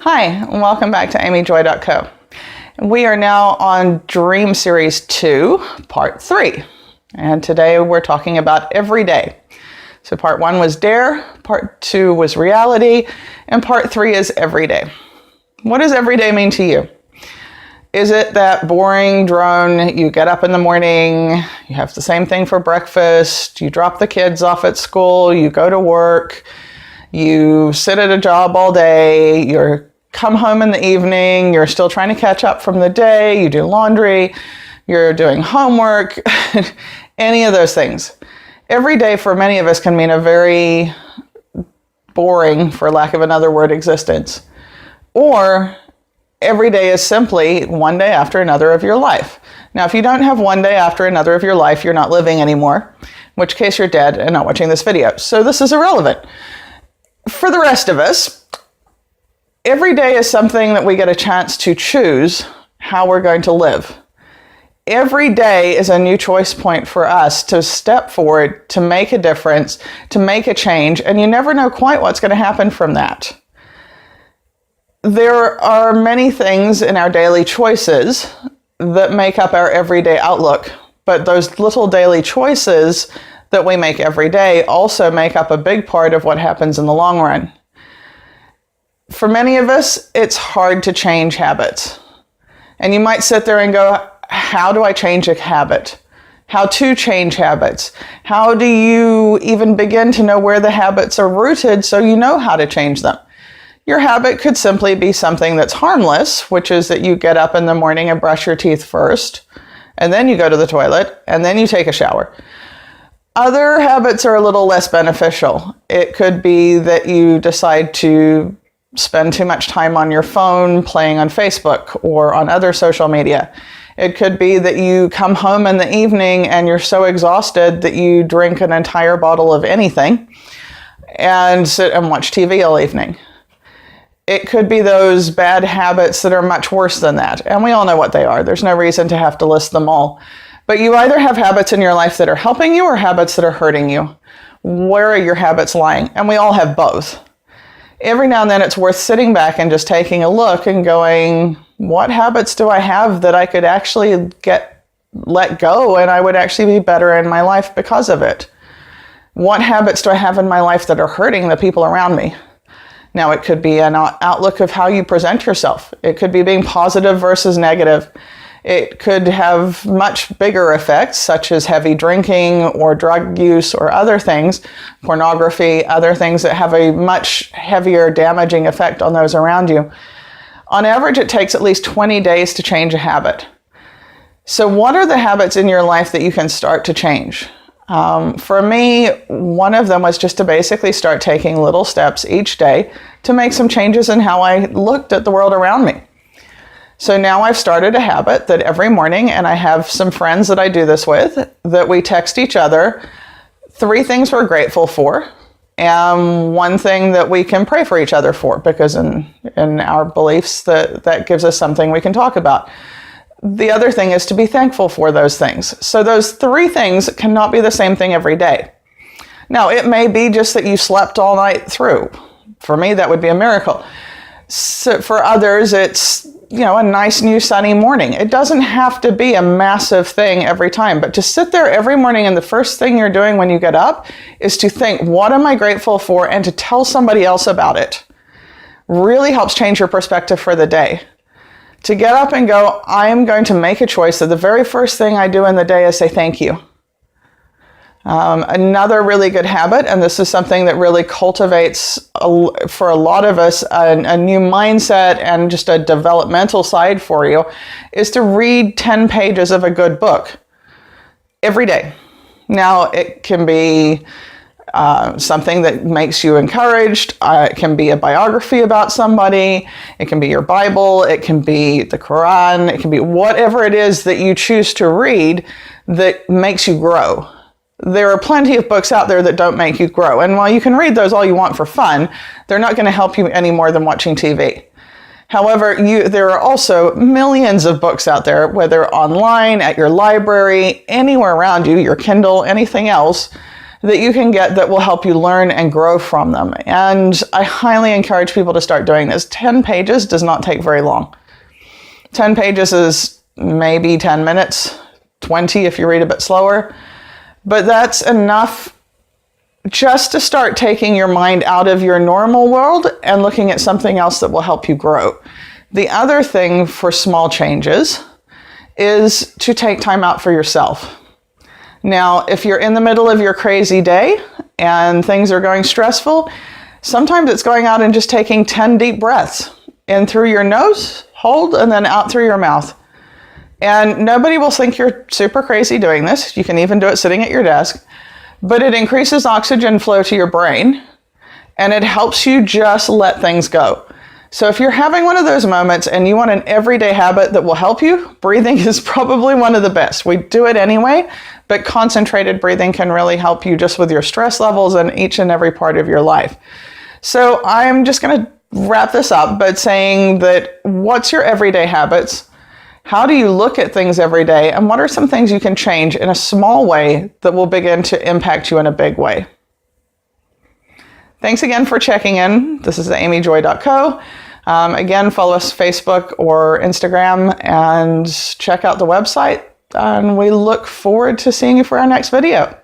Hi, and welcome back to AmyJoy.co. We are now on Dream Series 2, Part 3. And today we're talking about every day. So Part 1 was Dare, Part 2 was Reality, and Part 3 is Every Day. What does every day mean to you? Is it that boring drone, you get up in the morning, you have the same thing for breakfast, you drop the kids off at school, you go to work, you sit at a job all day, you come home in the evening, you're still trying to catch up from the day, you do laundry, you're doing homework, any of those things. Every day for many of us can mean a very boring, for lack of another word, existence. Or every day is simply one day after another of your life. Now, if you don't have one day after another of your life, you're not living anymore, in which case you're dead and not watching this video. So this is irrelevant. For the rest of us, every day is something that we get a chance to choose how we're going to live. Every day is a new choice point for us to step forward, to make a difference, to make a change, and you never know quite what's going to happen from that. There are many things in our daily choices that make up our everyday outlook, but those little daily choices that we make every day also make up a big part of what happens in the long run. For many of us, it's hard to change habits. And you might sit there and go, how do I change a habit? How to change habits? How do you even begin to know where the habits are rooted so you know how to change them? Your habit could simply be something that's harmless, which is that you get up in the morning and brush your teeth first, and then you go to the toilet, and then you take a shower. Other habits are a little less beneficial. It could be that you decide to spend too much time on your phone playing on Facebook or on other social media. It could be that you come home in the evening and you're so exhausted that you drink an entire bottle of anything and sit and watch TV all evening. It could be those bad habits that are much worse than that. And we all know what they are. There's no reason to have to list them all. But you either have habits in your life that are helping you or habits that are hurting you. Where are your habits lying? And we all have both. Every now and then it's worth sitting back and just taking a look and going, what habits do I have that I could actually let go and I would actually be better in my life because of it? What habits do I have in my life that are hurting the people around me? Now, it could be an outlook of how you present yourself. It could be being positive versus negative. It could have much bigger effects, such as heavy drinking or drug use or other things, pornography, other things that have a much heavier damaging effect on those around you. On average, it takes at least 20 days to change a habit. So what are the habits in your life that you can start to change? For me, one of them was just to basically start taking little steps each day to make some changes in how I looked at the world around me. So now I've started a habit that every morning, and I have some friends that I do this with, that we text each other 3 things we're grateful for, and 1 thing that we can pray for each other for, because in our beliefs that gives us something we can talk about. The other thing is to be thankful for those things. So those 3 things cannot be the same thing every day. Now, it may be just that you slept all night through. For me, that would be a miracle. So for others, it's a nice new sunny morning. It doesn't have to be a massive thing every time, but to sit there every morning and the first thing you're doing when you get up is to think, what am I grateful for? And to tell somebody else about it really helps change your perspective for the day. To get up and go, I am going to make a choice that the very first thing I do in the day is say thank you. Another really good habit, and this is something that really cultivates, for a lot of us, a new mindset and just a developmental side for you, is to read 10 pages of a good book every day. Now, it can be something that makes you encouraged. It can be a biography about somebody. It can be your Bible. It can be the Quran. It can be whatever it is that you choose to read that makes you grow. There are plenty of books out there that don't make you grow. And while you can read those all you want for fun, they're not going to help you any more than watching TV. However, there are also millions of books out there, whether online, at your library, anywhere around you, your Kindle, anything else, that you can get that will help you learn and grow from them. And I highly encourage people to start doing this. 10 pages does not take very long. 10 pages is maybe 10 minutes, 20 if you read a bit slower, but that's enough just to start taking your mind out of your normal world and looking at something else that will help you grow. The other thing for small changes is to take time out for yourself. Now, if you're in the middle of your crazy day and things are going stressful, sometimes it's going out and just taking 10 deep breaths in through your nose, hold, and then out through your mouth. And nobody will think you're super crazy doing this. You can even do it sitting at your desk, but it increases oxygen flow to your brain and it helps you just let things go. So if you're having one of those moments and you want an everyday habit that will help you, breathing is probably one of the best. We do it anyway, but concentrated breathing can really help you just with your stress levels and each and every part of your life. So I'm just going to wrap this up by saying that what's your everyday habits? How do you look at things every day? And what are some things you can change in a small way that will begin to impact you in a big way? Thanks again for checking in. This is amyjoy.co. Again, follow us Facebook or Instagram and check out the website. And we look forward to seeing you for our next video.